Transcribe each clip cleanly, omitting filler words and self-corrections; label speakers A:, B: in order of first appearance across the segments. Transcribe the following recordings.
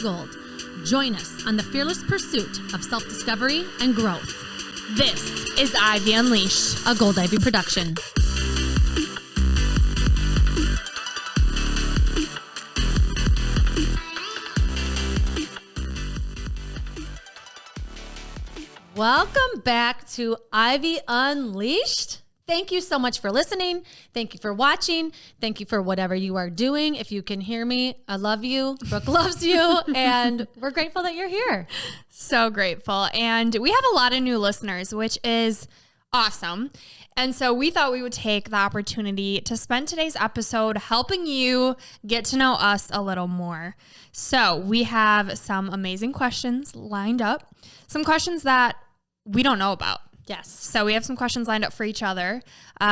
A: gold. Join us on the fearless pursuit of self-discovery and growth.
B: This is Ivy Unleashed,
A: a Gold Ivy production. Welcome back to Ivy Unleashed. Thank you so much for listening. Thank you for watching. Thank you for whatever you are doing. If you can hear me, I love you. Brooke loves you. And we're grateful that you're here.
B: So grateful. And we have a lot of new listeners, which is awesome. And so we thought we would take the opportunity to spend today's episode helping you get to know us a little more. So we have some amazing questions lined up, some questions that we don't know about.
A: Yes.
B: So we have some questions lined up for each other,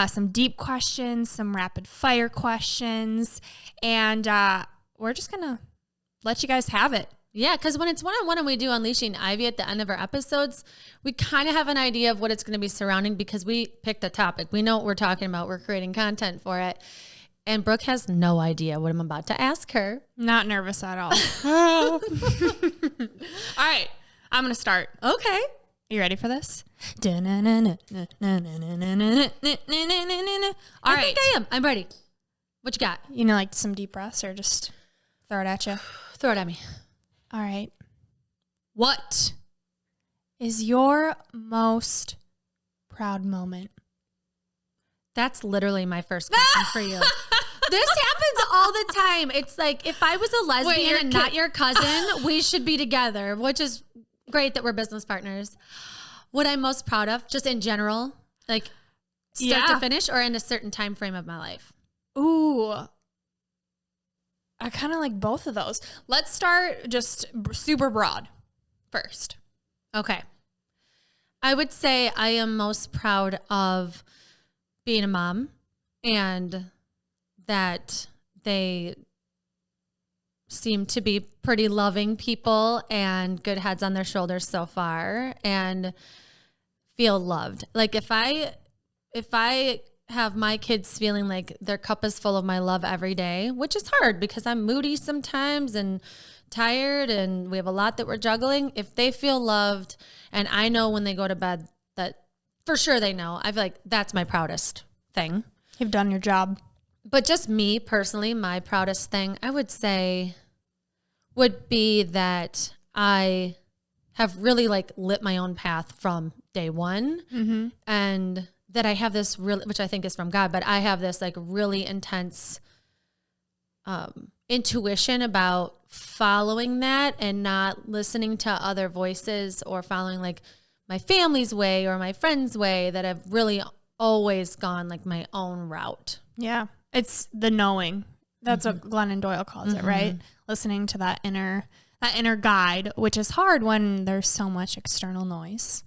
B: some deep questions, some rapid fire questions, and we're just going to let you guys have it.
A: Yeah, because when it's one-on-one and we do Unleashing Ivy at the end of our episodes, we kind of have an idea of what it's going to be surrounding because we picked a topic. We know what we're talking about. We're creating content for it. And Brooke has no idea what I'm about to ask her.
B: Not nervous at all. All right, I'm going to start.
A: Okay.
B: You ready for this?
A: All right. I think I am. I'm ready. What you got?
B: You know, like some deep breaths or just throw it at you?
A: Throw it at me.
B: All right. What is your most proud moment?
A: That's literally my first question for you. This happens all the time. It's like, if I was a lesbian and not your cousin, we should be together, which is great that we're business partners. What I'm most proud of, just in general, like start to finish or in a certain time frame of my life?
B: Ooh, I kind of like both of those. Let's start just super broad first.
A: Okay. I would say I am most proud of being a mom and that they seem to be pretty loving people and good heads on their shoulders so far and feel loved. Like if I have my kids feeling like their cup is full of my love every day, which is hard because I'm moody sometimes and tired and we have a lot that we're juggling. If they feel loved and I know when they go to bed that for sure they know, I feel like that's my proudest thing.
B: You've done your job.
A: But just me personally, my proudest thing, I would say would be that I have really like lit my own path from day one and that I have this really, which I think is from God, but I have this like really intense intuition about following that and not listening to other voices or following like my family's way or my friend's way, that I've really always gone like my own route.
B: Yeah. It's the knowing. That's what Glennon Doyle calls it, right? Listening to that inner guide, which is hard when there's so much external noise.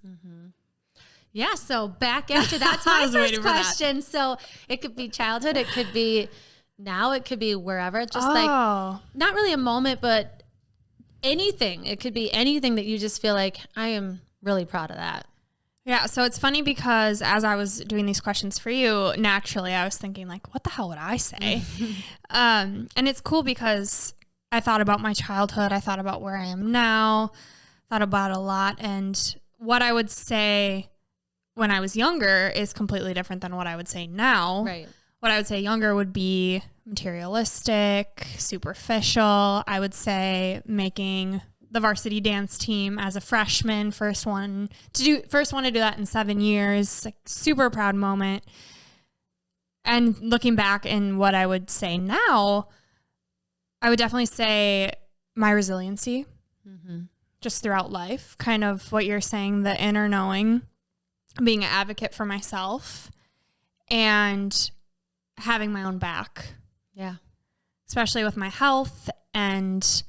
A: Yeah. So back after that's my first question. So it could be childhood. It could be now. It could be wherever. Just like not really a moment, but anything. It could be anything that you just feel like I am really proud of that.
B: Yeah, so it's funny because as I was doing these questions for you, naturally I was thinking like, what the hell would I say? And it's cool because I thought about my childhood. I thought about where I am now, thought about a lot. And what I would say when I was younger is completely different than what I would say now.
A: Right.
B: What I would say younger would be materialistic, superficial. I would say making the varsity dance team as a freshman, first one to do that in 7 years, like super proud moment. And looking back in what I would say now, I would definitely say my resiliency just throughout life, kind of what you're saying, the inner knowing, being an advocate for myself and having my own back.
A: Yeah.
B: Especially with my health and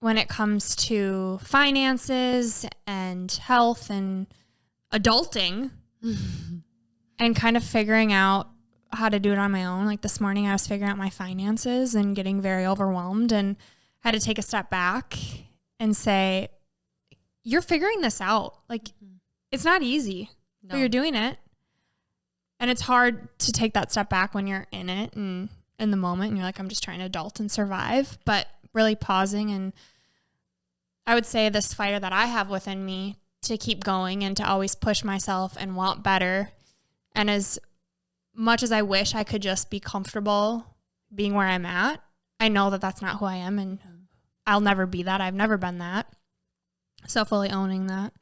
B: when it comes to finances and health and adulting and kind of figuring out how to do it on my own. Like this morning I was figuring out my finances and getting very overwhelmed and had to take a step back and say, you're figuring this out. Like it's not easy, but you're doing it. And it's hard to take that step back when you're in it and in the moment and you're like, I'm just trying to adult and survive. But really pausing. And I would say this fire that I have within me to keep going and to always push myself and want better. And as much as I wish I could just be comfortable being where I'm at, I know that that's not who I am, and I'll never be that. I've never been that. So fully owning that.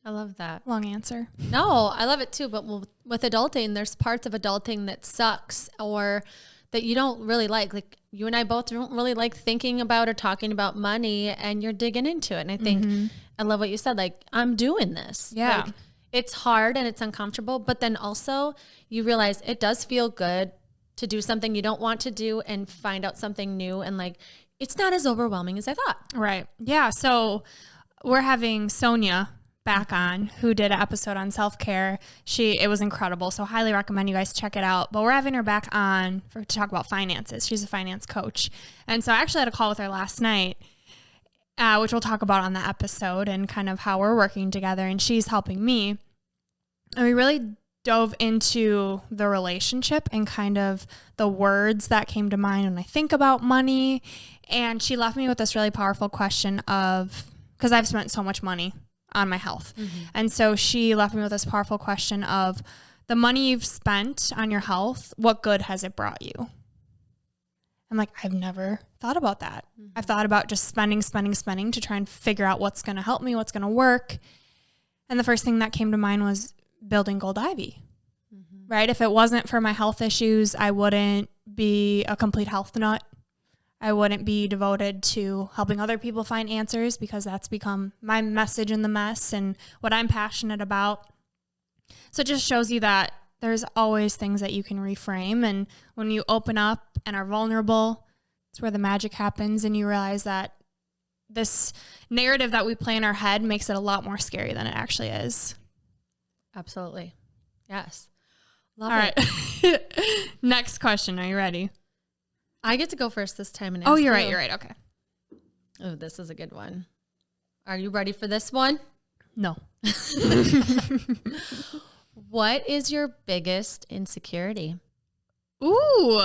A: I love that.
B: Long answer.
A: No, I love it too. But with adulting, there's parts of adulting that sucks or that you don't really like. Like you and I both don't really like thinking about or talking about money, and you're digging into it. And I think I love what you said. Like, I'm doing this.
B: Yeah.
A: Like, it's hard and it's uncomfortable, but then also you realize it does feel good to do something you don't want to do and find out something new. And like, it's not as overwhelming as I thought.
B: Right. Yeah. So we're having Sonia back on, who did an episode on self-care. It was incredible. So highly recommend you guys check it out. But we're having her back on to talk about finances. She's a finance coach. And so I actually had a call with her last night, which we'll talk about on the episode and kind of how we're working together. And she's helping me. And we really dove into the relationship and kind of the words that came to mind when I think about money. And she left me with this really powerful question of, because I've spent so much money on my health. And so she left me with this powerful question of, the money you've spent on your health, what good has it brought you? I'm like, I've never thought about that. I've thought about just spending to try and figure out what's going to help me, what's going to work. And the first thing that came to mind was building Gold Ivy, right? If it wasn't for my health issues, I wouldn't be a complete health nut. I wouldn't be devoted to helping other people find answers, because that's become my message in the mess and what I'm passionate about. So it just shows you that there's always things that you can reframe. And when you open up and are vulnerable, it's where the magic happens. And you realize that this narrative that we play in our head makes it a lot more scary than it actually is.
A: Absolutely. Yes. Love
B: All
A: it.
B: right. Next question. Are you ready?
A: I get to go first this time. And
B: Oh, you're
A: you.
B: right. Okay.
A: Oh, this is a good one. Are you ready for this one?
B: No.
A: What is your biggest insecurity?
B: Ooh.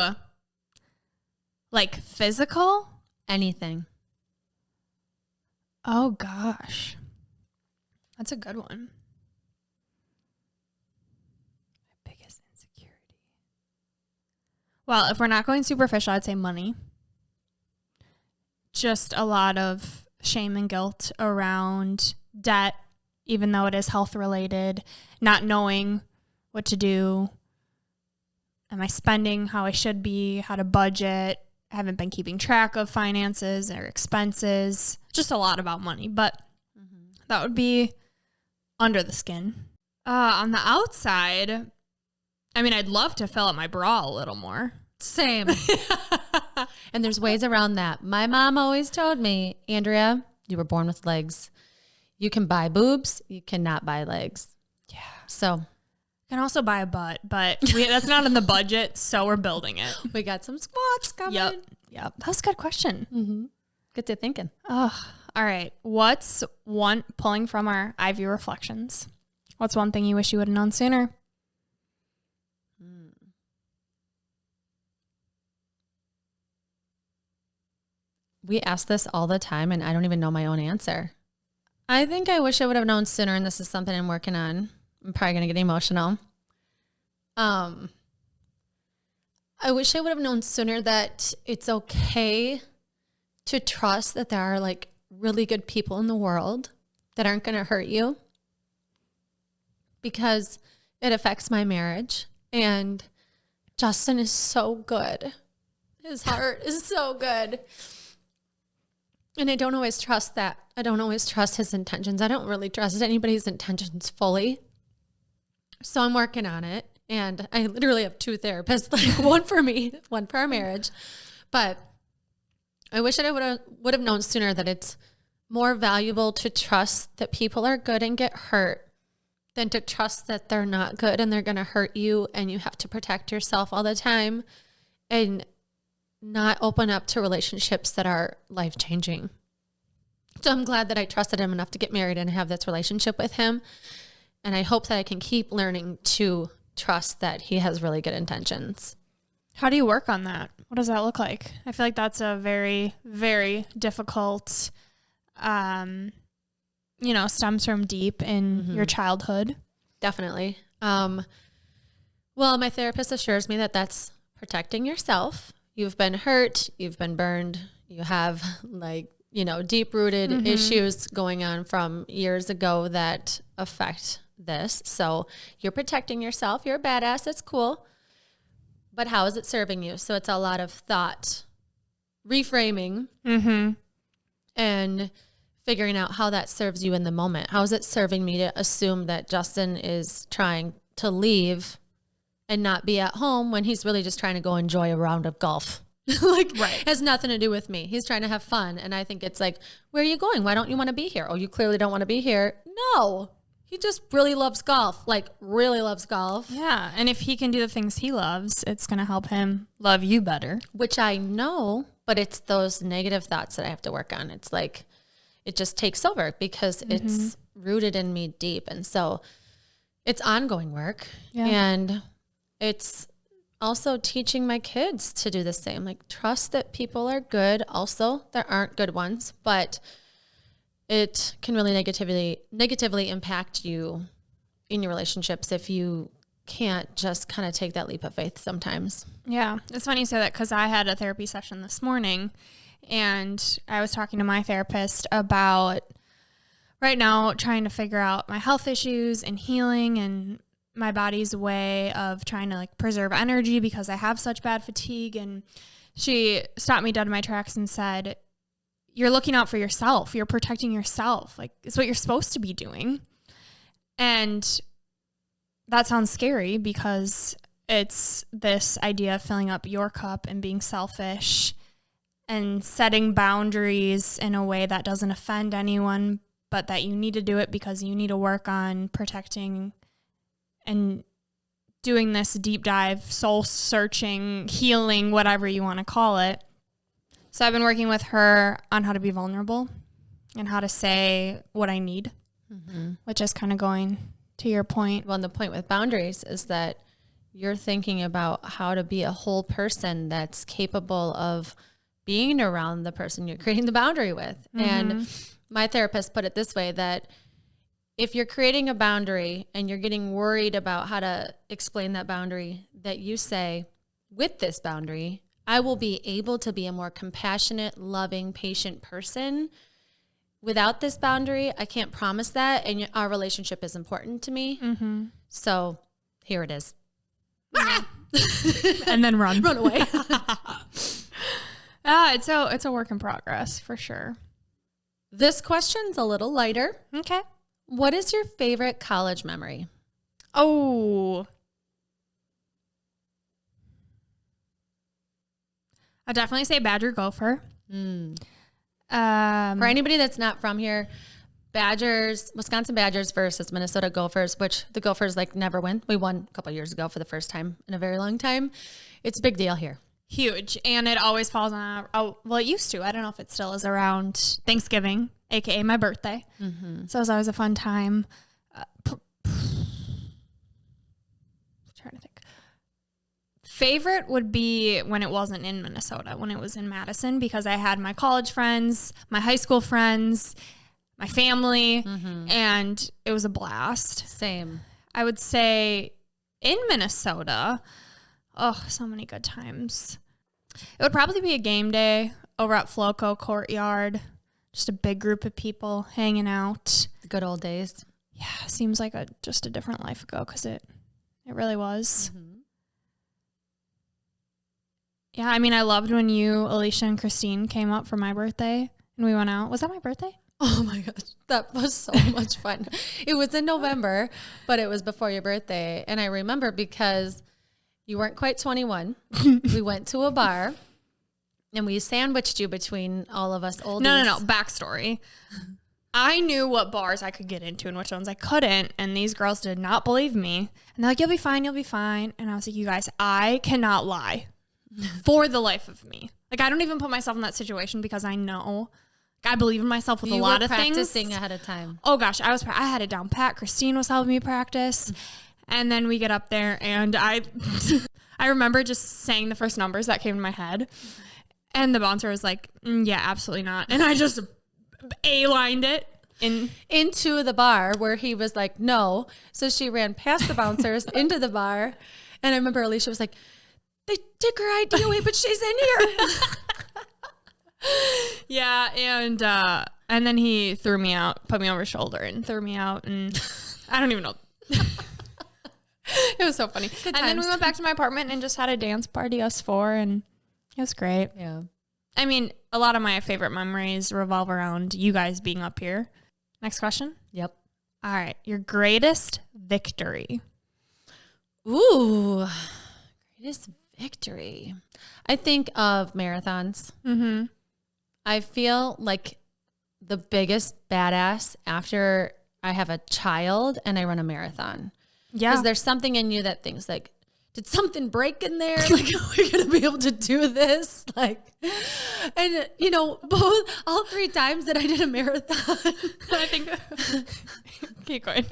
B: Like physical?
A: Anything.
B: Oh, gosh. That's a good one. My biggest insecurity. Well, if we're not going superficial, I'd say money. Just a lot of shame and guilt around debt, even though it is health related, not knowing what to do. Am I spending how I should be? How to budget? I haven't been keeping track of finances or expenses. Just a lot about money, but that would be under the skin. On the outside, I mean, I'd love to fill up my bra a little more.
A: Same. And there's ways around that. My mom always told me, Andrea, you were born with legs. You can buy boobs. You cannot buy legs.
B: Yeah.
A: So
B: Can also buy a butt, but that's not in the budget, so we're building it.
A: we got some squats coming.
B: Yep. That was a good question.
A: Get to thinking.
B: Oh, all right. What's one, pulling from our Ivy reflections, what's one thing you wish you would have known sooner?
A: We ask this all the time, and I don't even know my own answer. I think I wish I would have known sooner, and this is something I'm working on. I'm probably going to get emotional. I wish I would have known sooner that it's okay to trust that there are like really good people in the world that aren't going to hurt you, because it affects my marriage. And Justin is so good. His heart is so good. And I don't always trust that. I don't always trust his intentions. I don't really trust anybody's intentions fully. So I'm working on it. And I literally have two therapists, like one for me, one for our marriage. But I wish that I would have known sooner that it's more valuable to trust that people are good and get hurt than to trust that they're not good and they're going to hurt you and you have to protect yourself all the time and not open up to relationships that are life-changing. So I'm glad that I trusted him enough to get married and have this relationship with him. And I hope that I can keep learning to trust that he has really good intentions.
B: How do you work on that? What does that look like? I feel like that's a very, very difficult, stems from deep in your childhood.
A: Definitely. Well, my therapist assures me that that's protecting yourself. You've been hurt. You've been burned. You have deep-rooted issues going on from years ago that affect this. So you're protecting yourself. You're a badass. It's cool. But how is it serving you? So it's a lot of thought, reframing, and figuring out how that serves you in the moment. How is it serving me to assume that Justin is trying to leave and not be at home when he's really just trying to go enjoy a round of golf? Has nothing to do with me. He's trying to have fun. And I think it's like, where are you going? Why don't you want to be here? Oh, you clearly don't want to be here. No, he just really loves golf, really loves golf.
B: Yeah. And if he can do the things he loves, it's going to help him love you better.
A: Which I know, but it's those negative thoughts that I have to work on. It's like, it just takes over because it's rooted in me deep. And so it's ongoing work. Yeah. And it's also teaching my kids to do the same. Like, trust that people are good. Also, there aren't good ones, but it can really negatively impact you in your relationships if you can't just kind of take that leap of faith sometimes.
B: Yeah. It's funny you say that because I had a therapy session this morning and I was talking to my therapist about right now trying to figure out my health issues and healing and my body's way of trying to preserve energy because I have such bad fatigue. And she stopped me dead in my tracks and said, you're looking out for yourself. You're protecting yourself. It's what you're supposed to be doing. And that sounds scary because it's this idea of filling up your cup and being selfish and setting boundaries in a way that doesn't offend anyone, but that you need to do it because you need to work on protecting and doing this deep dive, soul searching, healing, whatever you want to call it. So I've been working with her on how to be vulnerable and how to say what I need, which is kind of going to your point.
A: Well, and the point with boundaries is that you're thinking about how to be a whole person that's capable of being around the person you're creating the boundary with. And my therapist put it this way, that if you're creating a boundary and you're getting worried about how to explain that boundary, that you say, with this boundary, I will be able to be a more compassionate, loving, patient person. Without this boundary, I can't promise that. And our relationship is important to me. So here it is.
B: And then run
A: away.
B: It's a work in progress for sure.
A: This question's a little lighter.
B: Okay.
A: What is your favorite college memory?
B: Oh, I'd definitely say Badger Gopher.
A: For anybody that's not from here, Wisconsin Badgers versus Minnesota Gophers, which the Gophers never win. We won a couple years ago for the first time in a very long time. It's a big deal here.
B: Huge. And it always falls on, it used to. I don't know if it still is around Thanksgiving, AKA my birthday. So it was always a fun time. Trying to think. Favorite would be when it wasn't in Minnesota, when it was in Madison, because I had my college friends, my high school friends, my family, and it was a blast.
A: Same.
B: I would say in Minnesota, so many good times. It would probably be a game day over at Floco Courtyard. Just a big group of people hanging out.
A: The good old days.
B: Yeah, seems like just a different life ago because it really was. Yeah, I mean, I loved when you, Alicia, and Christine came up for my birthday and we went out. Was that my birthday?
A: Oh my gosh, that was so much fun. It was in November, but it was before your birthday. And I remember because you weren't quite 21. We went to a bar and we sandwiched you between all of us oldies.
B: No. Backstory. I knew what bars I could get into and which ones I couldn't. And these girls did not believe me. And they're like, you'll be fine. You'll be fine. And I was like, you guys, I cannot lie for the life of me. I don't even put myself in that situation because I know I believe in myself with a lot of things.
A: You were practicing ahead of time.
B: Oh gosh, I had it down pat. Christine was helping me practice. And then we get up there and I remember just saying the first numbers that came to my head. And the bouncer was like, yeah, absolutely not. And I just A-lined it
A: into the bar where he was like, no. So she ran past the bouncers into the bar. And I remember Alicia was like, they took her ID away, but she's in here.
B: Yeah. And then he threw me out, put me over his shoulder and threw me out. And I don't even know. It was so funny. And then we went back to my apartment and just had a dance party, us four, and it was great.
A: Yeah.
B: I mean, a lot of my favorite memories revolve around you guys being up here. Next question.
A: Yep.
B: All right. Your greatest victory.
A: Ooh, greatest victory. I think of marathons.
B: Mm-hmm.
A: I feel like the biggest badass after I have a child and I run a marathon.
B: Yeah.
A: Because there's something in you that thinks like, did something break in there? Like, are we going to be able to do this? Like, and you know, all 3 times that I did a marathon,
B: I think, keep going.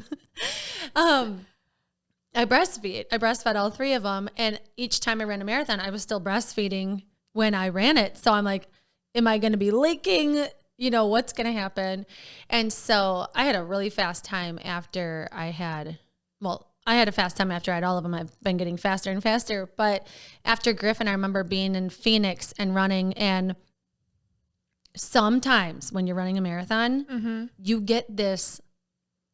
A: I breastfed all 3 of them. And each time I ran a marathon, I was still breastfeeding when I ran it. So I'm like, am I going to be leaking? You know, what's going to happen? And so I had a really fast time after I had a fast time after I had all of them. I've been getting faster and faster. But after Griffin, I remember being in Phoenix and running. And sometimes when you're running a marathon, you get this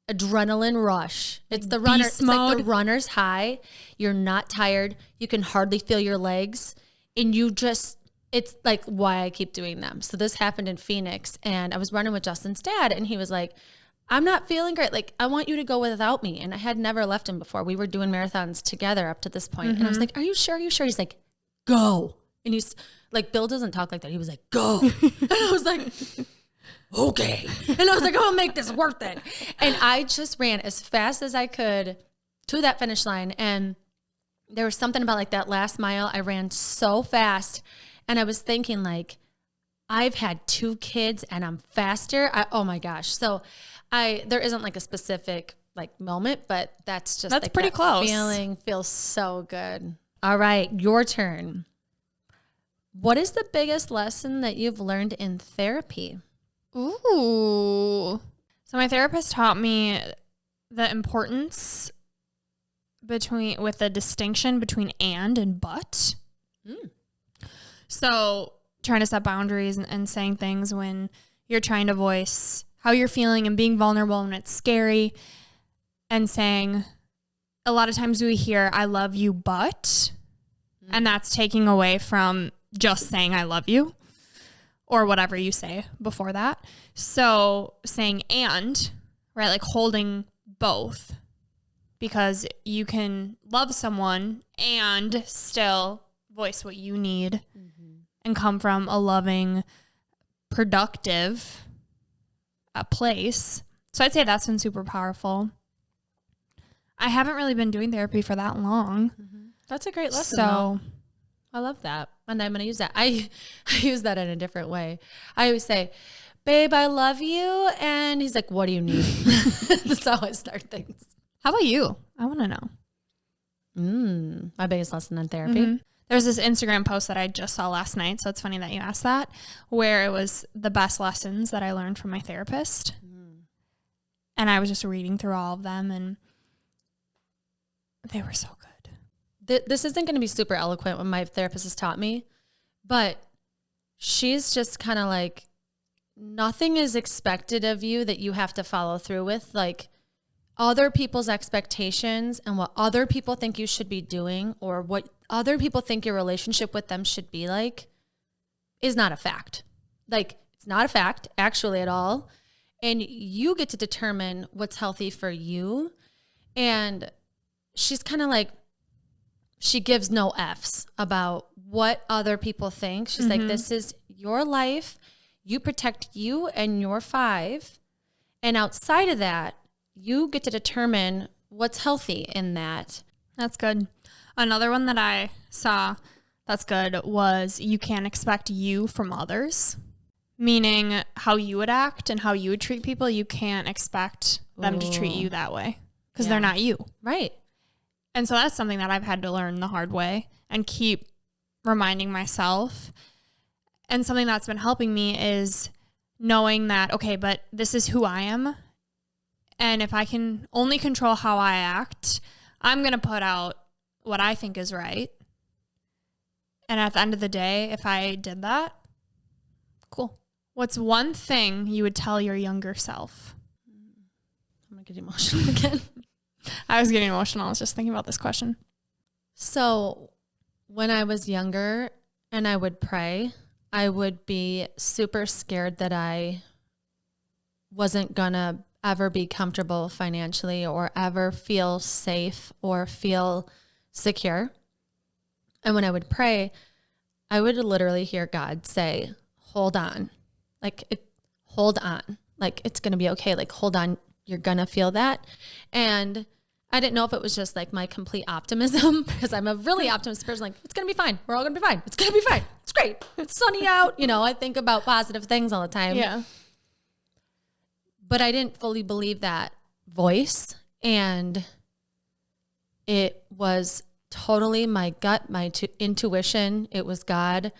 A: adrenaline rush. It's the runner. It's like the runner's high. You're not tired. You can hardly feel your legs. And it's like why I keep doing them. So this happened in Phoenix. And I was running with Justin's dad. And he was like, I'm not feeling great. Like, I want you to go without me. And I had never left him before. We were doing marathons together up to this point. And I was like, are you sure? Are you sure? He's like, go. And he's like, Bill doesn't talk like that. He was like, go. And I was like, okay. And I was like, I'm going to make this worth it. And I just ran as fast as I could to that finish line. And there was something about like that last mile. I ran so fast. And I was thinking like, I've had 2 kids and I'm faster. Oh my gosh. So there isn't like a specific like moment, but that's like
B: pretty close.
A: Feeling feels so good. All right, your turn. What is the biggest lesson that you've learned in therapy?
B: Ooh. So my therapist taught me the importance with the distinction between and but. So trying to set boundaries and saying things when you're trying to voice how you're feeling and being vulnerable when it's scary, and saying a lot of times we hear, I love you, but, and that's taking away from just saying I love you or whatever you say before that. So saying and, right, like holding both, because you can love someone and still voice what you need and come from a loving, productive place. So I'd say that's been super powerful. I haven't really been doing therapy for that long.
A: That's a great lesson.
B: So
A: I love that. And I'm going to use that. I use that in a different way. I always say, babe, I love you. And he's like, what do you need? That's how I start things.
B: How about you? I want to know.
A: My biggest lesson in therapy.
B: There's this Instagram post that I just saw last night, so it's funny that you asked that, where it was the best lessons that I learned from my therapist. And I was just reading through all of them, and they were so good.
A: This isn't going to be super eloquent what my therapist has taught me, but she's just kind of like, nothing is expected of you that you have to follow through with. Like, other people's expectations and what other people think you should be doing, or what other people think your relationship with them should be like, is not a fact. Like, it's not a fact actually at all. And you get to determine what's healthy for you. And she's kind of like, she gives no F's about what other people think. She's like, this is your life. You protect you and your 5. And outside of that, you get to determine what's healthy in that.
B: That's good. Another one that I saw that's good was, you can't expect you from others. Meaning how you would act and how you would treat people. You can't expect them to treat you that way because they're not you.
A: Right.
B: And so that's something that I've had to learn the hard way and keep reminding myself. And something that's been helping me is knowing that, okay, but this is who I am. And if I can only control how I act, I'm going to put out what I think is right. And at the end of the day, if I did that, cool. What's one thing you would tell your younger self?
A: I'm going to get emotional again.
B: I was getting emotional. I was just thinking about this question.
A: So when I was younger and I would pray, I would be super scared that I wasn't going to ever be comfortable financially or ever feel safe or feel secure. And when I would pray, I would literally hear God say, hold on, hold on, like, it's going to be okay. Like, hold on, you're going to feel that. And I didn't know if it was just like my complete optimism, because I'm a really optimistic person. Like, it's going to be fine. We're all going to be fine. It's going to be fine. It's great. It's sunny out. I think about positive things all the time.
B: Yeah.
A: But I didn't fully believe that voice. And it was totally my gut, my intuition. It was God.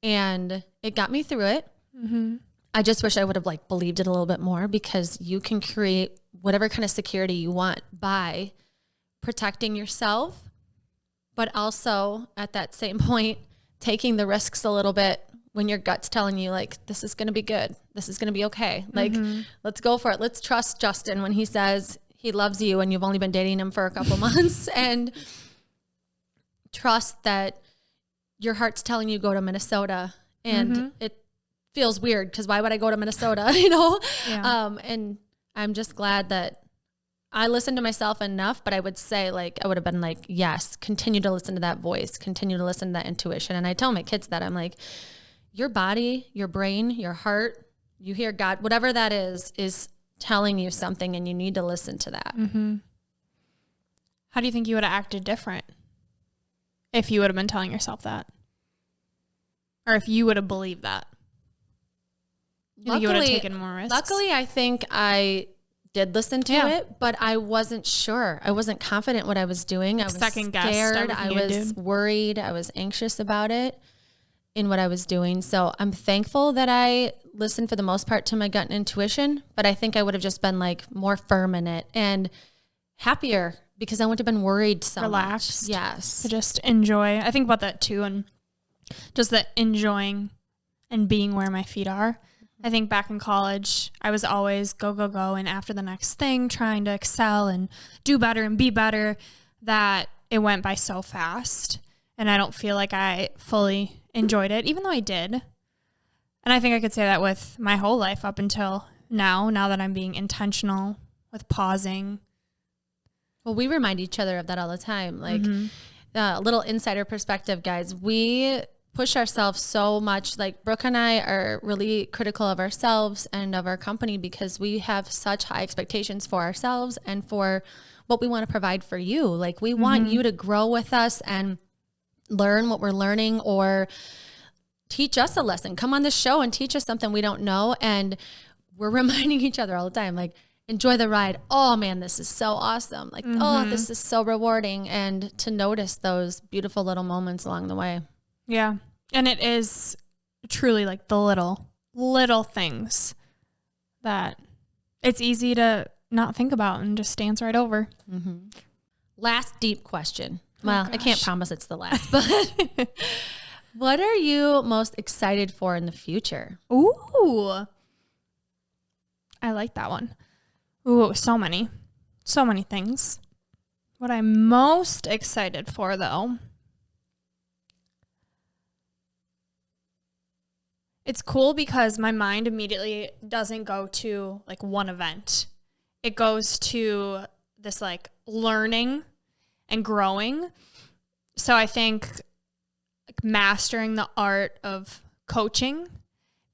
A: And it got me through it.
B: Mm-hmm.
A: I just wish I would have believed it a little bit more, because you can create whatever kind of security you want by protecting yourself, but also at that same point, taking the risks a little bit when your gut's telling you this is going to be good. This is going to be okay. Let's go for it. Let's trust Justin when he says he loves you and you've only been dating him for a couple months, and trust that your heart's telling you go to Minnesota, and it feels weird because why would I go to Minnesota?
B: Yeah.
A: And I'm just glad that I listened to myself enough, but I would say I would have been yes, continue to listen to that voice, continue to listen to that intuition. And I tell my kids that I'm your body, your brain, your heart, you hear God, whatever that is telling you something, and you need to listen to that.
B: Mm-hmm. How do you think you would have acted different if you would have been telling yourself that? Or if you would have believed that? You think you would have taken more risks?
A: Luckily, I think I did listen to it, but I wasn't sure. I wasn't confident what I was doing. I was scared. I was worried. I was anxious about it in what I was doing. So I'm thankful that I listened for the most part to my gut and intuition, but I think I would have just been more firm in it and happier, because I wouldn't have been worried so
B: relaxed.
A: Much. Yes.
B: To just enjoy. I think about that too, and just that enjoying and being where my feet are. I think back in college, I was always go, go, go, and after the next thing, trying to excel and do better and be better, that it went by so fast. And I don't feel like I fully enjoyed it, even though I did. And I think I could say that with my whole life up until now that I'm being intentional with pausing.
A: Well, we remind each other of that all the time. A little insider perspective, guys. We push ourselves so much. Brooke and I are really critical of ourselves and of our company, because we have such high expectations for ourselves and for what we want to provide for you. We want you to grow with us and learn what we're learning, or teach us a lesson. Come on the show and teach us something we don't know. And we're reminding each other all the time, enjoy the ride. Oh man, this is so awesome. Oh, this is so rewarding. And to notice those beautiful little moments along the way.
B: Yeah. And it is truly the little things that it's easy to not think about and just dance right over.
A: Mm-hmm. Last deep question. Well, I can't promise it's the last, but what are you most excited for in the future?
B: Ooh, I like that one. Ooh, so many things. What I'm most excited for, though, it's cool because my mind immediately doesn't go to one event. It goes to this learning and growing. So I think mastering the art of coaching,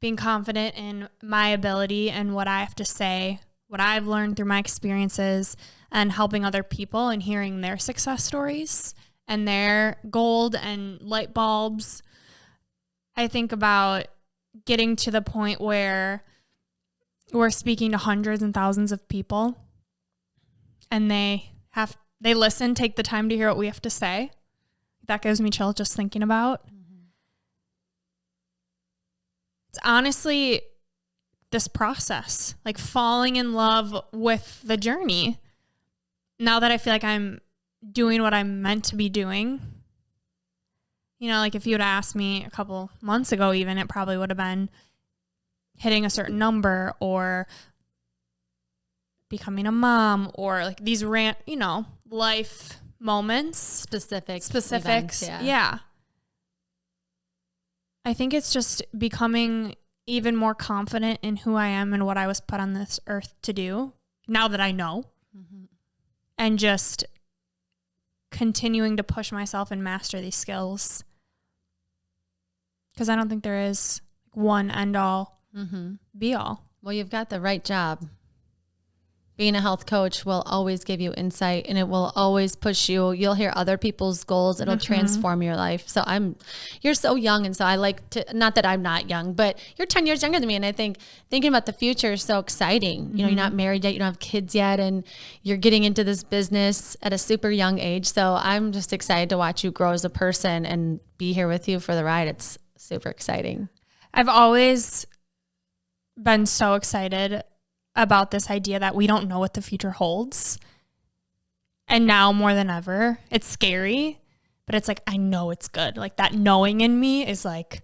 B: being confident in my ability and what I have to say, what I've learned through my experiences, and helping other people and hearing their success stories and their gold and light bulbs. I think about getting to the point where we're speaking to hundreds and thousands of people, and they have they listen, take the time to hear what we have to say. That gives me chills just thinking about. It's honestly this process, like falling in love with the journey. Now that I feel like I'm doing what I'm meant to be doing, you know, like if you would have asked me a couple months ago, even, it probably would have been hitting a certain number or becoming a mom or like these life moments. Specifics. Events, yeah. I think it's just becoming even more confident in who I am and what I was put on this earth to do now that I know. And just continuing to push myself and master these skills. Because I don't think there is one end all, be all.
A: Well, you've got the right job. Being a health coach will always give you insight and it will always push you. You'll hear other people's goals. It'll transform your life. So you're so young. And so I like to, not that I'm not young, but you're 10 years younger than me. And I think thinking about the future is so exciting. You know, you're not married yet. You don't have kids yet. And you're getting into this business at a super young age. So I'm just excited to watch you grow as a person and be here with you for the ride. It's super exciting.
B: I've always been so excited about this idea that we don't know what the future holds. And now more than ever, it's scary, but it's like, I know it's good. Like that knowing in me is like,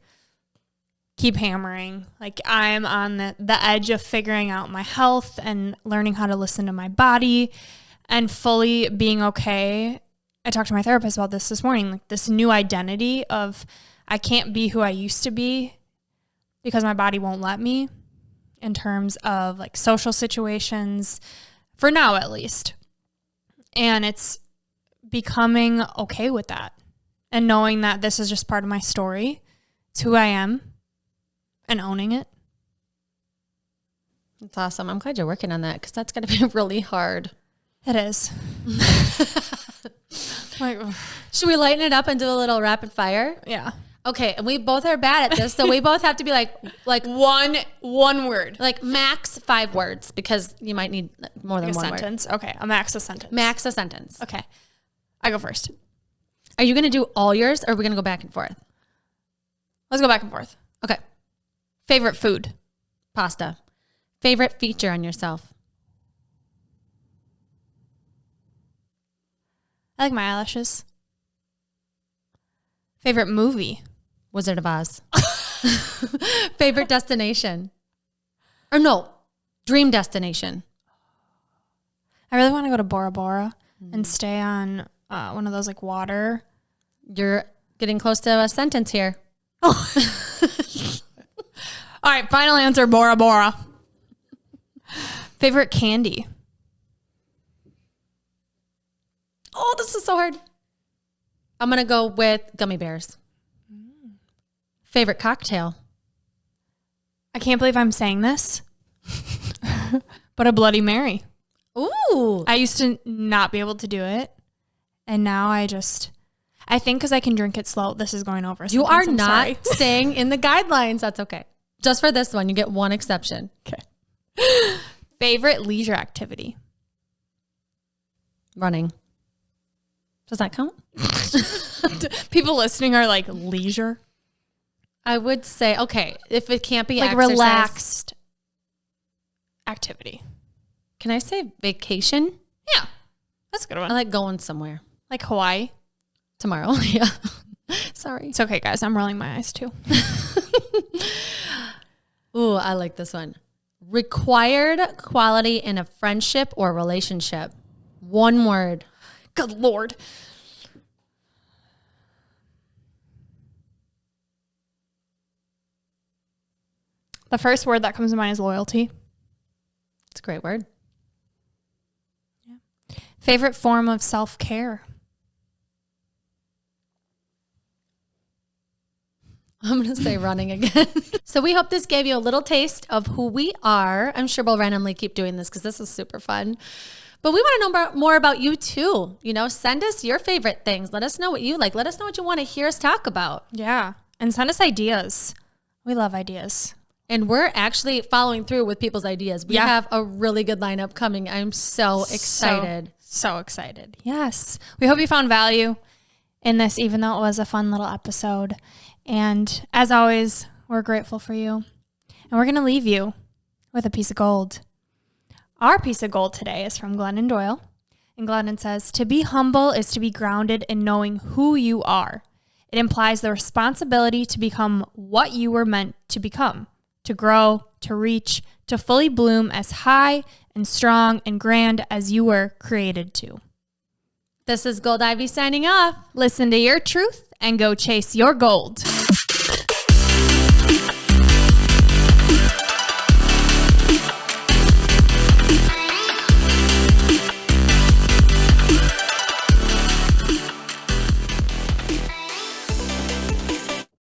B: keep hammering. Like I'm on the edge of figuring out my health and learning how to listen to my body and fully being okay. I talked to my therapist about this morning, like this new identity of I can't be who I used to be because my body won't let me. In terms of like social situations, for now at least. And it's becoming okay with that and knowing that this is just part of my story. It's who I am and owning it.
A: That's awesome. I'm glad you're working on that because that's going to be really hard.
B: It is.
A: Should we lighten it up and do a little rapid fire?
B: Yeah.
A: Okay, and we both are bad at this, so we both have to be like
B: one word,
A: like max 5 words, because you might need more than one
B: sentence.
A: word.
B: Okay, a max a sentence.
A: Max a sentence.
B: Okay, I go first.
A: Are you going to do all yours, or are we going to go back and forth?
B: Let's go back and forth.
A: Okay.
B: Favorite food?
A: Pasta. Favorite feature on yourself?
B: I like my eyelashes. Favorite movie?
A: Wizard of Oz. Favorite destination? Or no, dream destination.
B: I really want to go to Bora Bora and stay on one of those like water.
A: You're getting close to a sentence here.
B: Oh. All right, final answer, Bora Bora. Favorite candy?
A: Oh, this is so hard. I'm going to go with gummy bears. Favorite cocktail?
B: I can't believe I'm saying this, but a Bloody Mary.
A: Ooh.
B: I used to not be able to do it, and now I think because I can drink it slow, this is going over.
A: You are not staying in the guidelines. That's okay. Just for this one, you get one exception.
B: Okay. Favorite leisure activity?
A: Running. Does that count?
B: People listening are like, leisure?
A: I would say, okay, if it can't be
B: like
A: exercise,
B: relaxed activity.
A: Can I say vacation?
B: Yeah, that's a good one.
A: I like going somewhere.
B: Like Hawaii?
A: Tomorrow, yeah. Sorry.
B: It's okay, guys. I'm rolling my eyes too.
A: Ooh, I like this one. Required quality in a friendship or relationship. One word.
B: Good Lord. The first word that comes to mind is loyalty.
A: It's a great word.
B: Yeah. Favorite form of self-care?
A: I'm going to say running again. So we hope this gave you a little taste of who we are. I'm sure we'll randomly keep doing this because this is super fun. But we want to know more about you too. You know, send us your favorite things. Let us know what you like. Let us know what you want to hear us talk about.
B: Yeah. And send us ideas. We love ideas.
A: And we're actually following through with people's ideas. We have a really good lineup coming. I'm so excited.
B: So excited. Yes. We hope you found value in this, even though it was a fun little episode. And as always, we're grateful for you. And we're going to leave you with a piece of gold. Our piece of gold today is from Glennon Doyle. And Glennon says, to be humble is to be grounded in knowing who you are. It implies the responsibility to become what you were meant to become, to grow, to reach, to fully bloom as high and strong and grand as you were created to.
A: This is Gold Ivy signing off.
B: Listen to your truth and go chase your gold.